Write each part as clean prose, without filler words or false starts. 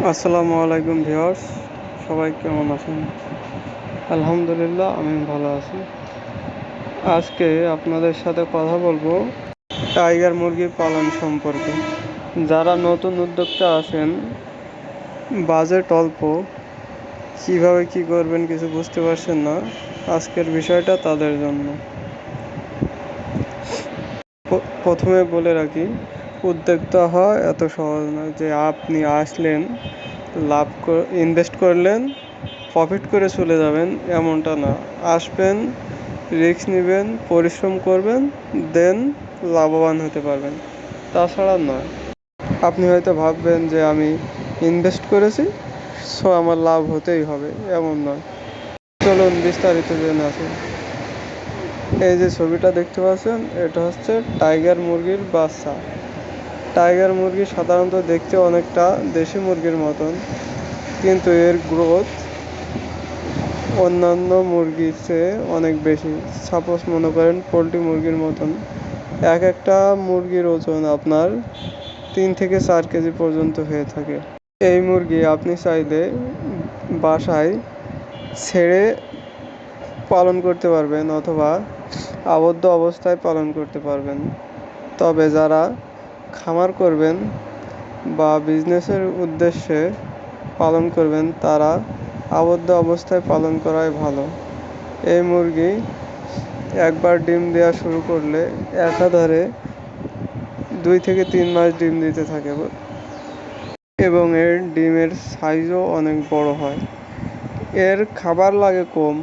আসসালামু আলাইকুম ভিউয়ার্স, সবাই কেমন আছেন? আলহামদুলিল্লাহ, আমি ভালো আছি। আজকে আপনাদের সাথে কথা বলবো টাইগার মুরগি পালন সম্পর্কে। যারা নতুন উদ্যোক্তা আছেন, বাজেট অল্প, কীভাবে কী করবেন কিছু বুঝতে পারছেন না, আজকের বিষয়টা তাদের জন্য। প্রথমে বলে রাখি, উদ্যোক্তা হওয়া এত সহজ নয় যে আপনি আসলেন, ইনভেস্ট করলেন, প্রফিট করে চলে যাবেন, এমনটা না। আসবেন, রিস্ক নেবেন, পরিশ্রম করবেন, দেন লাভবান হতে পারবেন, তাছাড়া নয়। আপনি হয়তো ভাববেন যে আমি ইনভেস্ট করেছি, সো আমার লাভ হতেই হবে, এমন নয়। চলুন বিস্তারিত জেনে আসুন। এই যে ছবিটা দেখতে পাচ্ছেন, এটা হচ্ছে টাইগার মুরগির বাচ্চা। টাইগার মুরগি সাধারণত দেখতে অনেকটা দেশি মুরগির মতন, কিন্তু এর গ্রোথ অন্যান্য মুরগির চেয়ে অনেক বেশি। সাপোজ মনে করেন পোলট্রি মুরগির মতন এক একটা মুরগির ওজন আপনার 3 থেকে 4 কেজি পর্যন্ত হয়ে থাকে। এই মুরগি আপনি চাইলে বাসায় ছেড়ে পালন করতে পারবেন অথবা আবদ্ধ অবস্থায় পালন করতে পারবেন। তবে যারা খামার করবেন বা বিজনেসের উদ্দেশ্যে পালন করবেন, তারা আবদ্ধ অবস্থায় পালন করাই ভালো। এই মুরগি একবার ডিম দেওয়া শুরু করলে একাধারে 2 থেকে 3 মাস ডিম দিতে থাকে এবং এর ডিমের সাইজও অনেক বড় হয়। এর খাবার লাগে কম।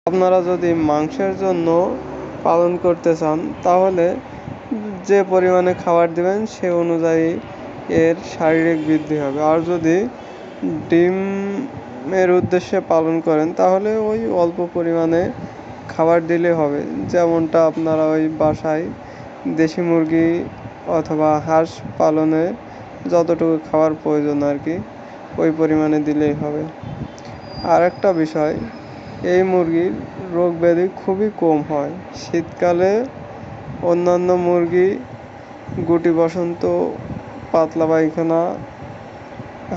আপনারা যদি মাংসের জন্য পালন করতে চান, তাহলে যে পরিমাণে খাবার দেবেন সে অনুযায়ী এর শারীরিক বৃদ্ধি হবে। আর যদি ডিমের উদ্দেশ্যে পালন করেন, তাহলে ওই অল্প পরিমাণে খাবার দিলে হবে। যেমনটা আপনারা ওই বাসায় দেশি মুরগি অথবা হাঁস পালনে যতটুকু খাবার প্রয়োজন আর কি, ওই পরিমাণে দিলেই হবে। আর একটা বিষয়, এই মুরগির রোগ ব্যাধি খুবই কম হয়। শীতকালে অন্যান্য মুরগি গুটি বসন্ত, পাতলা পায়খানা,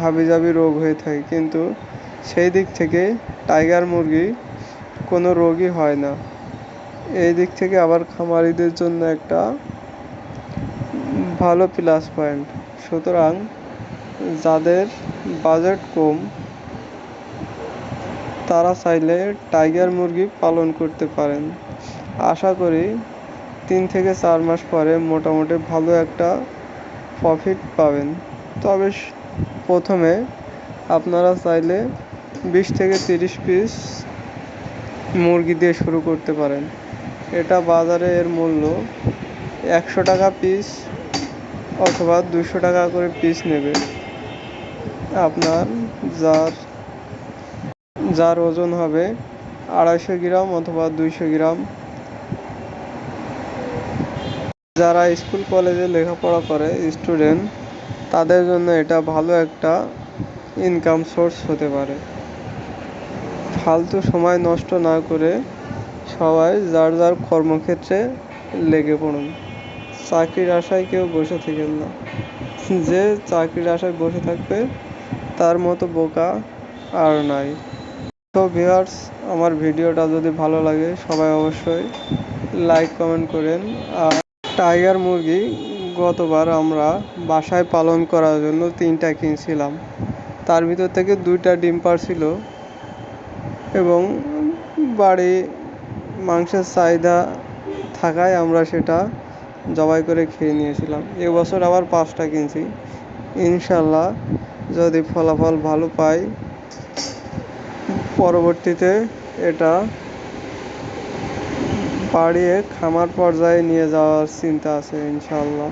হাবিজাবি রোগ হয়ে থাকে, কিন্তু সেই দিক থেকে টাইগার মুরগি কোনো রোগই হয় না। এই দিক থেকে আবার খামারিদের জন্য একটা ভালো প্লাস পয়েন্ট। সুতরাং যাদের বাজেট কম, তারা চাইলে টাইগার মুরগি পালন করতে পারেন। আশা করি 3 থেকে 4 মাস পরে মোটামুটি ভালো একটা প্রফিট পাবেন। তবে প্রথমে আপনারা চাইলে 20 থেকে 30 পিস মুরগি দিয়ে শুরু করতে পারেন। এটা বাজারে এর মূল্য 100 টাকা পিস অথবা 200 টাকা করে পিস নেবে। আপনার যার ওজন হবে 250 গ্রাম অথবা 200 গ্রাম। যারা স্কুল কলেজে লেখাপড়া করে স্টুডেন্ট, তাদের জন্য এটা ভালো একটা ইনকাম সোর্স হতে পারে। ফালতু সময় নষ্ট না করে সবাই যার যার কর্মক্ষেত্রে লেগে পড়ুন। চাকরির আশায় কেউ বসে থাকেন না। যে চাকরির আশায় বসে থাকবে, তার মতো বোকা আর নাই। তো ভিউয়ার্স, আমার ভিডিওটা যদি ভালো লাগে সবাই অবশ্যই লাইক কমেন্ট করেন। আর টাইগার মুরগি গতবার আমরা বাসায় পালন করার জন্য 3টা কিনছিলাম, তার ভিতর থেকে 2টা ডিম পারছিল এবং বাড়ি মাংসের চাহিদা থাকায় আমরা সেটা জবাই করে খেয়ে নিয়েছিলাম। এবছর আবার 5টা কিনছি। ইনশাল্লাহ যদি ফলাফল ভালো পাই, পরবর্তীতে এটা বাড়িয়ে খামার পর্যায়ে নিয়ে যাওয়ার চিন্তা আছে ইনশাল্লাহ।